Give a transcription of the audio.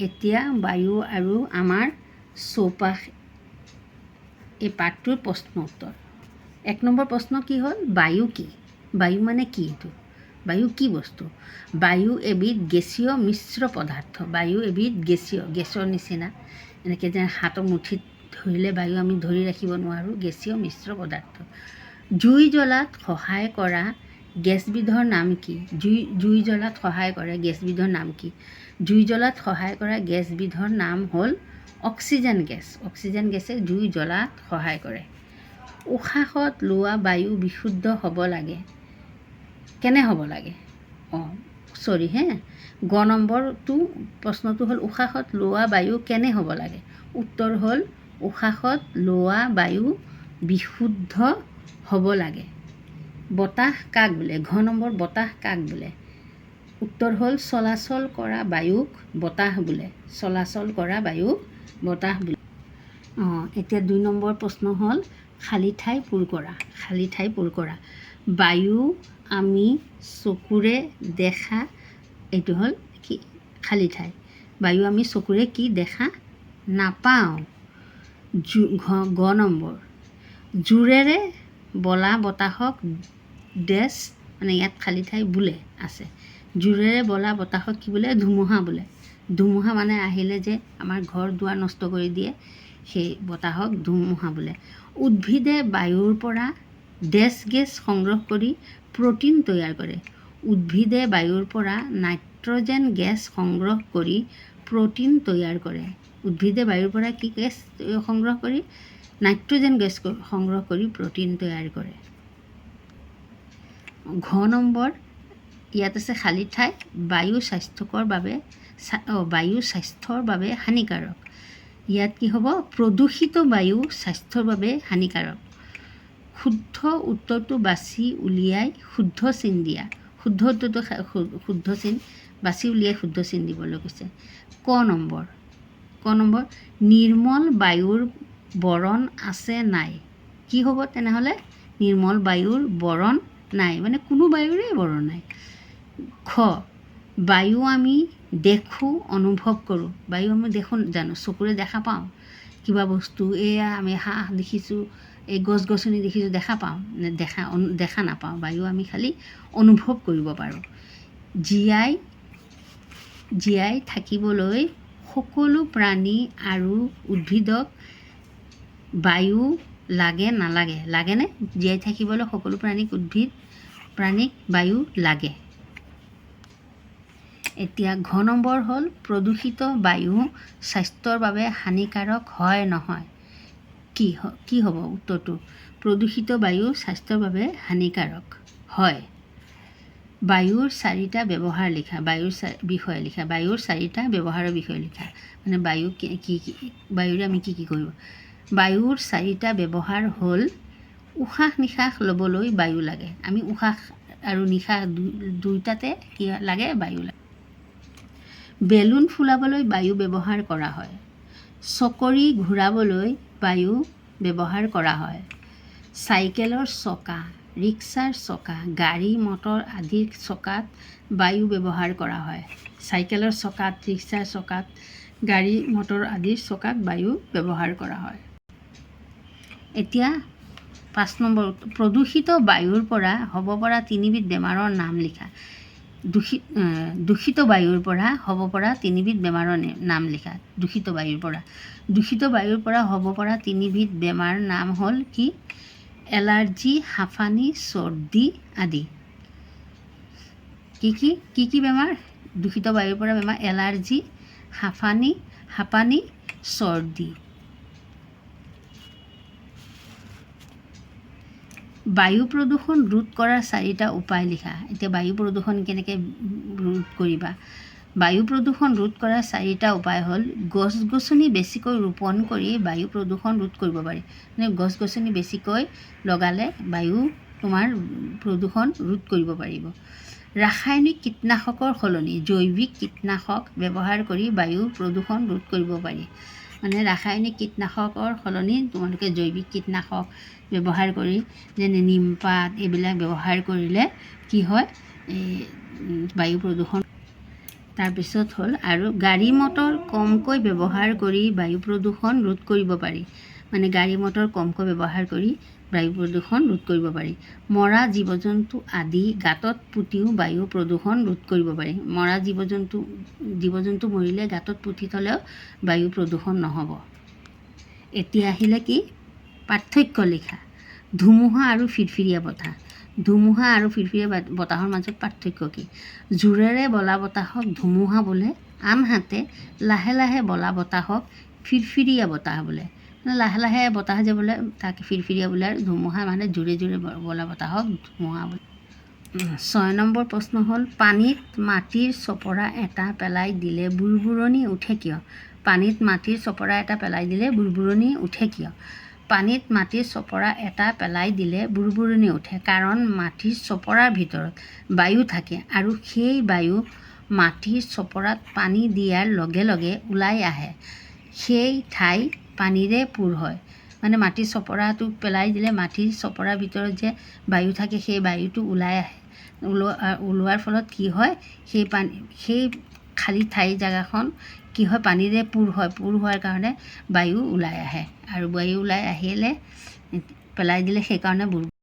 এতিয়া বায়ু আৰু আমাৰ চৌপাশ এই পাঠটোৰ প্ৰশ্ন উত্তৰ। 1 নম্বৰ প্ৰশ্ন কি হ'ল? বায়ু কি? বায়ু মানে কি? এইটো বায়ু কি বস্তু? বায়ু এবিধ গেছীয় মিশ্ৰ পদাৰ্থ। বায়ু এবিধ গেছৰ নিচিনা, এনেকৈ যে হাতৰ মুঠিত ধৰিলে বায়ু আমি ধৰি ৰাখিব নোৱাৰোঁ, গেছীয় মিশ্ৰ পদাৰ্থ। জুই জ্বলাত সহায় কৰা গেছবিধৰ নাম কি? জুই জ্বলাত সহায় কৰা গেছবিধৰ নাম কি? জুই জ্বলাত সহায় কৰা গেছবিধৰ নাম হ'ল অক্সিজেন গেছ। অক্সিজেন গেছে জুই জ্বলাত সহায় কৰে। উশাহত লোৱা বায়ু বিশুদ্ধ হ'ব লাগে। কেনে হ'ব লাগে? গ নম্বৰটো প্ৰশ্নটো হ'ল উশাহত লোৱা বায়ু কেনে হ'ব লাগে? উত্তৰ হ'ল উশাহত লোৱা বায়ু বিশুদ্ধ হ'ব লাগে। বতাহ কাক বোলে? ঘ নম্বৰ বতাহ কাক বোলে? উত্তৰ হ'ল চলাচল কৰা বায়ুক বতাহ বোলে। চলাচল কৰা বায়ুক বতাহ বোলে। এতিয়া 2 নম্বৰ প্ৰশ্ন হ'ল খালী ঠাই পূৰ কৰা। খালী ঠাই পূৰ কৰা। বায়ু আমি চকুৰে দেখা, এইটো হ'ল কি? খালী ঠাই। বায়ু আমি চকুৰে কি দেখা নাপাওঁ। গ নম্বৰ জোৰেৰে বলা বতাহক ডেছ, মানে ইয়াত খালী ঠাই বোলে আছে। জোৰেৰে বলা বতাহক কি বোলে? ধুমুহা বোলে। ধুমুহা মানে আহিলে যে আমাৰ ঘৰ দুৱাৰ নষ্ট কৰি দিয়ে, সেই বতাহক ধুমুহা বোলে। উদ্ভিদে বায়ুৰ পৰা ডেছ গেছ সংগ্ৰহ কৰি প্ৰ'টিন তৈয়াৰ কৰে। উদ্ভিদে বায়ুৰ পৰা নাইট্ৰজেন গেছ সংগ্ৰহ কৰি প্ৰ'টিন তৈয়াৰ কৰে। উদ্ভিদে বায়ুৰ পৰা কি গেছ সংগ্ৰহ কৰি? নাইট্ৰজেন গেছ সংগ্ৰহ কৰি প্ৰ'টিন তৈয়াৰ কৰে। ঘ নম্বৰ ইয়াত আছে খালী ঠাই। বায়ু স্বাস্থ্যৰ বাবে হানিকাৰক। ইয়াত কি হ'ব? প্ৰদূষিত বায়ু স্বাস্থ্যৰ বাবে হানিকাৰক। শুদ্ধ উত্তৰটো বাছি উলিয়াই শুদ্ধ চিন দিয়া। শুদ্ধ উত্তৰটো শুদ্ধ চিন বাছি উলিয়াই শুদ্ধ চিন দিবলৈ কৈছে। ক নম্বৰ নিৰ্মল বায়ুৰ বৰণ আছে নাই? কি হ'ব তেনেহ'লে? নিৰ্মল বায়ুৰ বৰণ নাই, মানে কোনো বায়ুৰেই বৰণ নাই। খ বায়ু আমি দেখোঁ অনুভৱ কৰোঁ। বায়ু আমি দেখোঁ জানো? চকুৰে দেখা পাওঁ কিবা বস্তু? এয়া আমি হাঁহ দেখিছোঁ, এই গছ গছনি দেখিছোঁ, দেখা পাওঁ নে? দেখা নাপাওঁ। বায়ু আমি খালি অনুভৱ কৰিব পাৰোঁ। জীয়াই থাকিবলৈ সকলো প্ৰাণী আৰু উদ্ভিদক বায়ু লাগে নালাগে? লাগেনে? জীয়াই থাকিবলৈ সকলো প্ৰাণীক বায়ু লাগে। এতিয়া ঘ নম্বৰ হ'ল প্ৰদূষিত বায়ু স্বাস্থ্যৰ বাবে হানিকাৰক হয় নহয়? কি হ'ব উত্তৰটো? প্ৰদূষিত বায়ু স্বাস্থ্যৰ বাবে হানিকাৰক হয়। বায়ুৰ 4টা ব্যৱহাৰ লিখা। বায়ুৰ বিষয়ে লিখা। বায়ুৰ 4টা ব্যৱহাৰৰ বিষয়ে লিখা। মানে বায়ুৰে আমি কি কৰিব? বায়ুৰ 4টা ব্যৱহাৰ হ'ল উশাহ নিশাহ ল'বলৈ বায়ু লাগে। আমি উশাহ আৰু নিশাহ দুয়োটাতে কি লাগে? বায়ু লাগে। বেলুন ফুলাবলৈ বায়ু ব্যৱহাৰ কৰা হয়। চকৰি ঘূৰাবলৈ বায়ু ব্যৱহাৰ কৰা হয়। চাইকেলৰ চকা, ৰিক্সাৰ চকা, গাড়ী মটৰ আদিৰ চকাত বায়ু ব্যৱহাৰ কৰা হয়। চাইকেলৰ চকাত, ৰিক্সাৰ চকাত, গাড়ী মটৰ আদিৰ চকাত বায়ু ব্যৱহাৰ কৰা হয়। এতিয়া 5 নম্বৰ প্ৰদূষিত বায়ুৰ পৰা হ'ব পৰা 3বিধ বেমাৰৰ নাম লিখা। দূষিত বায়ুৰ পৰা হ'ব পৰা 3বিধ বেমাৰৰ নাম লিখা। দূষিত বায়ুৰ পৰা হ'ব পৰা 3বিধ বেমাৰ নাম হ'ল কি? এলাৰ্জি, হাঁফানি, চৰ্দি আদি। কি বেমাৰ? দূষিত বায়ুৰ পৰা বেমাৰ এলাৰ্জি, হাঁপানি, চৰ্দি। বায়ু প্ৰদূষণ ৰোধ কৰাৰ 4টা উপায় লিখা। এতিয়া বায়ু প্ৰদূষণ কেনেকৈ ৰোধ কৰিবা? বায়ু প্ৰদূষণ ৰোধ কৰাৰ 4টা উপায় হ'ল গছ গছনি বেছিকৈ ৰোপণ কৰি বায়ু প্ৰদূষণ ৰোধ কৰিব পাৰি। মানে গছ গছনি বেছিকৈ লগালে বায়ু প্ৰদূষণ ৰোধ কৰিব পাৰিব। ৰাসায়নিক কীটনাশকৰ সলনি জৈৱিক কীটনাশক ব্যৱহাৰ কৰি বায়ু প্ৰদূষণ ৰোধ কৰিব পাৰি। মানে ৰাসায়নিক কীটনাশকৰ সলনি তোমালোকে জৈৱিক কীটনাশক ব্যৱহাৰ কৰি, যেনে নিমপাত এইবিলাক ব্যৱহাৰ কৰিলে কি হয়? বায়ু প্ৰদূষণ তাৰপিছত হ'ল আৰু গাড়ী মটৰ কমকৈ ব্যৱহাৰ কৰি বায়ু প্ৰদূষণ ৰোধ কৰিব পাৰি। মানে গাড়ী মটৰ কমকৈ ব্যৱহাৰ কৰি বায়ু প্ৰদূষণ ৰোধ কৰিব পাৰি। মৰা জীৱ জন্তু আদি গাঁতত পুতিও বায়ু প্ৰদূষণ ৰোধ কৰিব পাৰি। মৰা জীৱ জন্তু মৰিলে গাঁতত পুতি থ'লেও বায়ু প্ৰদূষণ নহ'ব। এতিয়া আহিলে কি পাৰ্থক্য লিখা। ধুমুহা আৰু ফিৰফিৰীয়া বতাহ। ধুমুহা আৰু ফিৰফিৰীয়া বতাহৰ মাজত পাৰ্থক্য কি? জোৰেৰে বলা বতাহক ধুমুহা বোলে, আনহাতে লাহে লাহে বলা বতাহক ফিৰফিৰীয়া বতাহ বোলে। লাহে লাহে বতাহ যে বোলে তাক ফিৰফিৰীয়া বোলে, আৰু ধুমুহা মানে জোৰে জোৰে বলা বতাহক ধুমুহা বোলে। 6 নম্বৰ প্ৰশ্ন হ'ল পানীত মাটিৰ চপৰা এটা পেলাই দিলে বুৰবুৰণি উঠে কিয়? পানীত মাটিৰ চপৰা এটা পেলাই দিলে বুৰবুৰণি উঠে কিয়? পানীত মাটিৰ চপৰা এটা পেলাই দিলে বুৰবুৰণি উঠে কাৰণ মাটিৰ চপৰাৰ ভিতৰত বায়ু থাকে আৰু সেই বায়ু মাটিৰ চপৰাত পানী দিয়াৰ লগে লগে ওলাই আহে। সেই ঠাই পানীৰে পূৰ হয়। মানে মাটিৰ চপৰাটো পেলাই দিলে মাটিৰ চপৰাৰ ভিতৰত যে বায়ু থাকে সেই বায়ুটো ওলাই আহে। ওলোৱাৰ ফলত কি হয়, সেই খালী ঠাই জেগাখন কি হয়, পানীৰে পূৰ হয়। পূৰ হোৱাৰ কাৰণে বায়ু ওলাই আহে, আৰু বায়ু ওলাই আহিলে পেলাই দিলে সেইকাৰণে